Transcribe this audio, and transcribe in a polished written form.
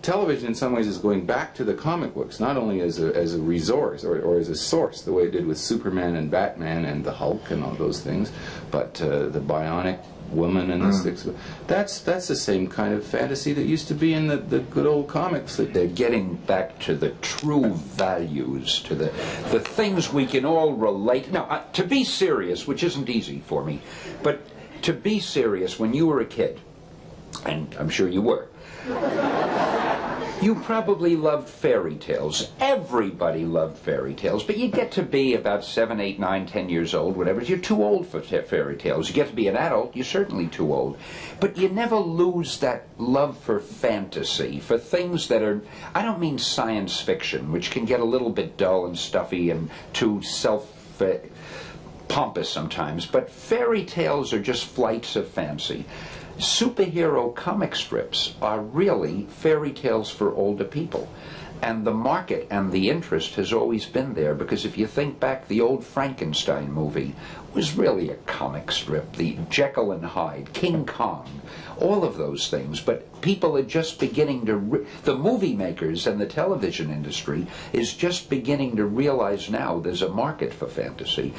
television in some ways is going back to the comic books, not only as a resource or as a source, the way it did with Superman and Batman and the Hulk and all those things, but the Bionic Woman and the Six. That's the same kind of fantasy that used to be in the good old comics. They're getting back to the true values, to the things we can all relate. Now, to be serious, which isn't easy for me, but to be serious, when you were a kid, and I'm sure you were, you probably loved fairy tales. Everybody loved fairy tales, but you get to be about 7, 8, 9, 10 years old, whatever. You're too old for fairy tales. You get to be an adult, you're certainly too old. But you never lose that love for fantasy, for things that are, I don't mean science fiction, which can get a little bit dull and stuffy and too pompous sometimes, but fairy tales are just flights of fancy. Superhero comic strips are really fairy tales for older people. And the market and the interest has always been there, because if you think back, the old Frankenstein movie was really a comic strip. The Jekyll and Hyde, King Kong, all of those things. But people are just beginning to, the movie makers and the television industry is just beginning to realize now there's a market for fantasy.